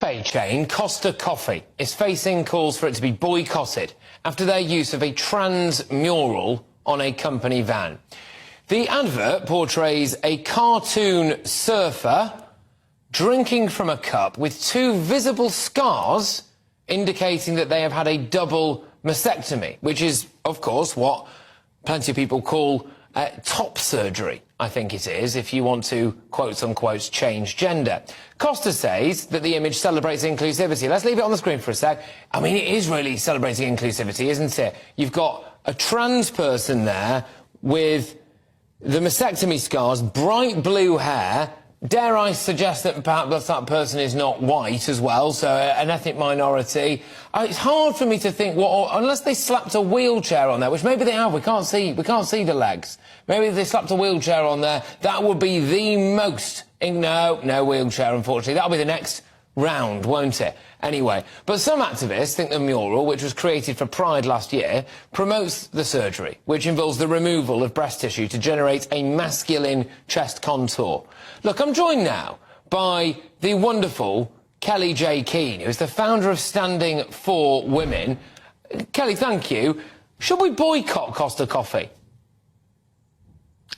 Cafe chain Costa Coffee is facing calls for it to be boycotted after their use of a trans mural on a company van. The advert portrays a cartoon surfer drinking from a cup with two visible scars indicating that they have had a double mastectomy, which is, of course, what plenty of people call top surgery, I think it is, if you want to, quote-unquote, change gender. Costa says that the image celebrates inclusivity. Let's leave it on the screen for a sec. I mean, it is really celebrating inclusivity, isn't it? You've got a trans person there with the mastectomy scars, bright blue hair. Dare I suggest that perhaps that person is not white as well, so an ethnic minority. It's hard for me to think what, unless they slapped a wheelchair on there, which maybe they have. We can't see the legs. Maybe if they slapped a wheelchair on there, that would be the most. No wheelchair, unfortunately. That'll be the next round, won't it? Anyway, but some activists think the mural, which was created for Pride last year, promotes the surgery, which involves the removal of breast tissue to generate a masculine chest contour. Look, I'm joined now by the wonderful Kellie-Jay Keen, who is the founder of Standing for Women. Kelly, thank you. Should we boycott Costa Coffee?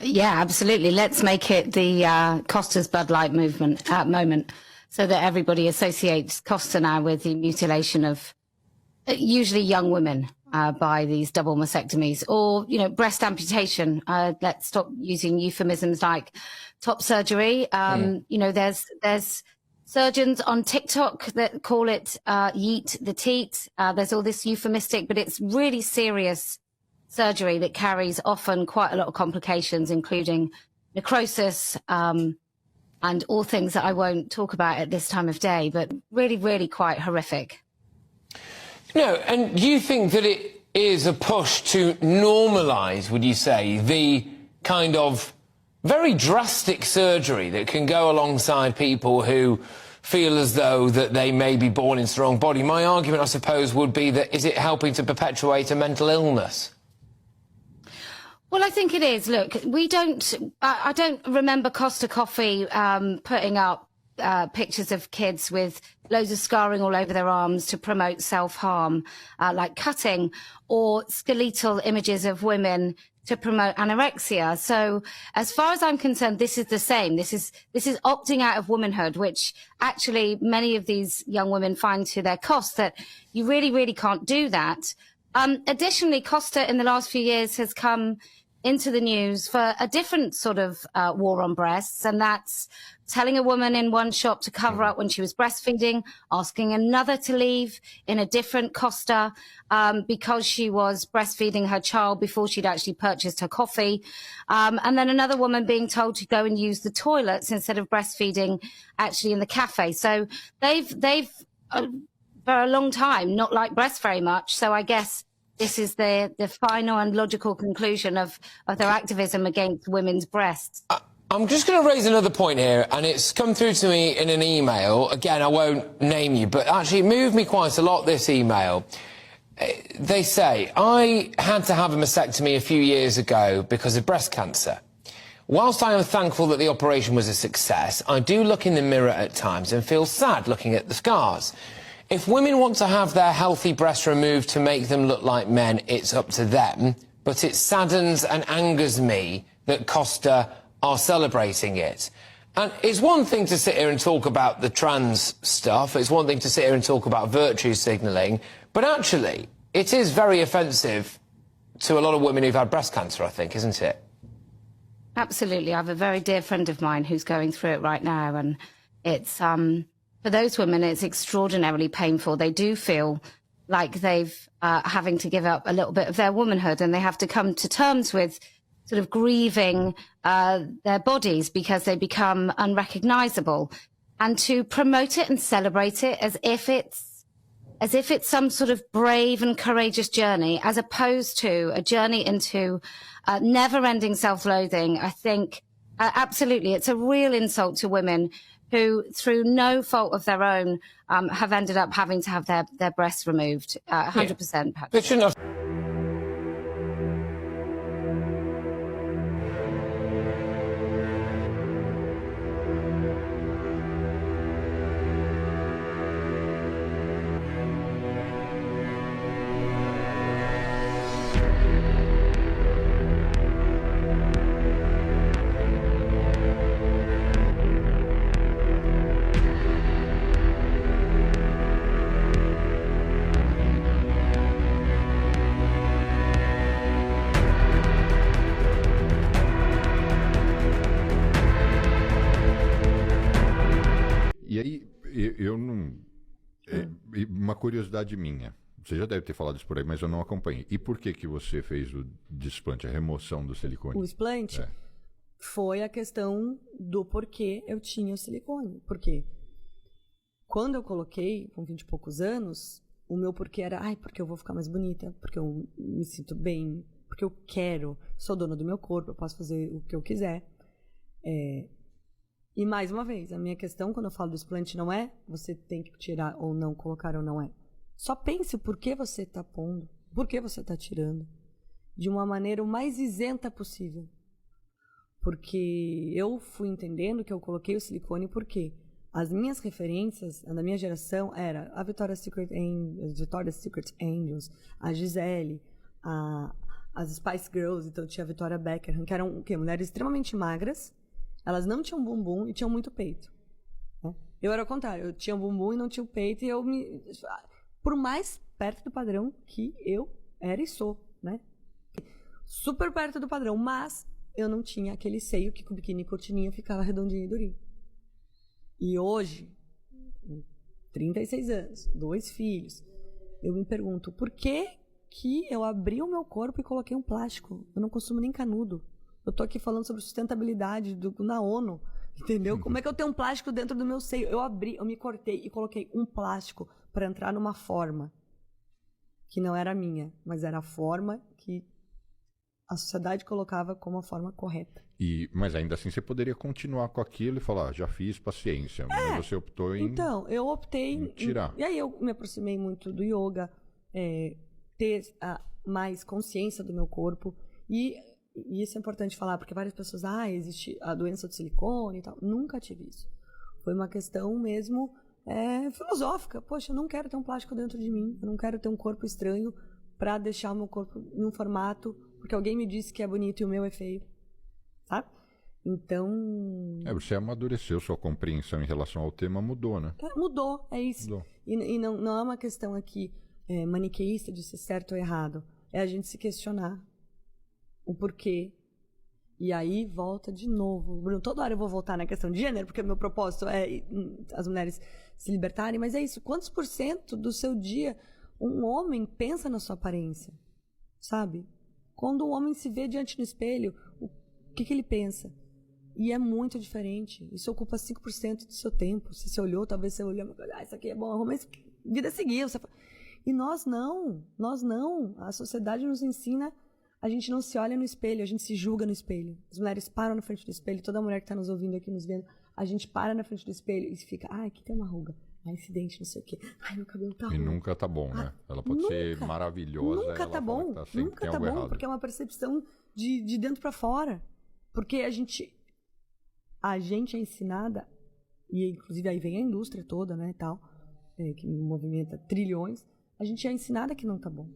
Yeah, absolutely. Let's make it the Costa's Bud Light movement moment, so that everybody associates Costa now with the mutilation of usually young women by these double mastectomies or, you know, breast amputation. Let's stop using euphemisms like top surgery. You know, there's surgeons on TikTok that call it yeet the teat. There's all this euphemistic, but it's really serious surgery that carries often quite a lot of complications, including necrosis, and all things that I won't talk about at this time of day, but really, really quite horrific. No, and do you think that it is a push to normalise, would you say, the kind of very drastic surgery that can go alongside people who feel as though that they may be born into the wrong body? My argument, I suppose, would be that is it helping to perpetuate a mental illness? Well, I think it is. Look, I don't remember Costa Coffee putting up pictures of kids with loads of scarring all over their arms to promote self-harm, like cutting, or skeletal images of women to promote anorexia. So as far as I'm concerned, this is the same. This is opting out of womanhood, which actually many of these young women find to their cost that you really, really can't do that. Additionally, Costa in the last few years has come into the news for a different sort of war on breasts, and that's telling a woman in one shop to cover up when she was breastfeeding, asking another to leave in a different Costa because she was breastfeeding her child before she'd actually purchased her coffee, and then another woman being told to go and use the toilets instead of breastfeeding actually in the cafe. So they've for a long time not liked breasts very much. So I guess this is the final and logical conclusion of their activism against women's breasts. I'm just going to raise another point here, and it's come through to me in an email. Again, I won't name you, but actually it moved me quite a lot, this email. They say, I had to have a mastectomy a few years ago because of breast cancer. Whilst I am thankful that the operation was a success, I do look in the mirror at times and feel sad looking at the scars. If women want to have their healthy breasts removed to make them look like men, it's up to them. But it saddens and angers me that Costa are celebrating it. And it's one thing to sit here and talk about the trans stuff. It's one thing to sit here and talk about virtue signalling. But actually, it is very offensive to a lot of women who've had breast cancer, I think, isn't it? Absolutely. I have a very dear friend of mine who's going through it right now, and it's for those women, it's extraordinarily painful. They do feel like they've having to give up a little bit of their womanhood, and they have to come to terms with sort of grieving their bodies because they become unrecognizable, and to promote it and celebrate it as if it's some sort of brave and courageous journey, as opposed to a journey into never-ending self-loathing. I think absolutely it's a real insult to women who, through no fault of their own, have ended up having to have their breasts removed. 100%, Patrick. não... uma curiosidade minha. Você já deve ter falado isso por aí, mas eu não acompanhei. E por que você fez o desplante, a remoção do silicone? O explante foi a questão do porquê eu tinha o silicone. Porque quando eu coloquei, com 20 e poucos anos, o meu porquê era, porque eu vou ficar mais bonita, porque eu me sinto bem, porque eu quero, sou dona do meu corpo, eu posso fazer o que eu quiser. E mais uma vez, a minha questão quando eu falo do explante não é você tem que tirar ou não, colocar ou não é. Só pense o porquê você está pondo, por que você está tirando, de uma maneira o mais isenta possível. Porque eu fui entendendo que eu coloquei o silicone porque as minhas referências, da minha geração, era a Victoria's Secret Angels, a Gisele, as Spice Girls, então tinha a Victoria Beckham, que eram mulheres extremamente magras, elas não tinham bumbum e tinham muito peito. Né? Eu era o contrário, eu tinha bumbum e não tinha o peito, e eu por mais perto do padrão que eu era e sou, né? Super perto do padrão, mas eu não tinha aquele seio que com biquíni e cortininha ficava redondinho e durinho. E hoje, com 36 anos, 2 filhos, eu me pergunto, por que eu abri o meu corpo e coloquei um plástico? Eu não consumo nem canudo. Eu tô aqui falando sobre sustentabilidade na ONU, entendeu? Como é que eu tenho um plástico dentro do meu seio? Eu me cortei e coloquei um plástico para entrar numa forma que não era minha, mas era a forma que a sociedade colocava como a forma correta. Mas ainda assim você poderia continuar com aquilo e falar, já fiz, paciência. Mas você optou em... Então, eu optei em tirar. E aí eu me aproximei muito do yoga, ter mais consciência do meu corpo. E isso é importante falar, porque várias pessoas, existe a doença do silicone e tal. Nunca tive isso. Foi uma questão mesmo filosófica. Poxa, eu não quero ter um plástico dentro de mim. Eu não quero ter um corpo estranho para deixar o meu corpo em um formato, porque alguém me disse que é bonito e o meu é feio. Sabe? Então... você amadureceu, sua compreensão em relação ao tema mudou, né? Mudou, é isso. Mudou. E não é uma questão aqui maniqueísta de ser certo ou errado. É a gente se questionar o porquê. E aí volta de novo. Bruno, toda hora eu vou voltar na questão de gênero, porque o meu propósito é as mulheres se libertarem, mas é isso. Quantos % do seu dia um homem pensa na sua aparência? Sabe? Quando o homem se vê diante do espelho, o que ele pensa? E é muito diferente. Isso ocupa 5% do seu tempo. Se você olhou, talvez você olhou, isso aqui é bom, mas vida seguiu. E nós não. A sociedade nos ensina, a gente não se olha no espelho, a gente se julga no espelho. As mulheres param na frente do espelho, toda mulher que está nos ouvindo aqui, nos vendo, a gente para na frente do espelho e fica, aqui tem uma ruga, incidente, não sei o quê, meu cabelo tá ruim. E nunca tá bom, né? Ela pode ser maravilhosa. Nunca tá bom, nunca tá bom, errado. porque é uma percepção de dentro para fora. Porque a gente é ensinada, e inclusive aí vem a indústria toda, né, tal, que movimenta trilhões, a gente é ensinada que não tá bom.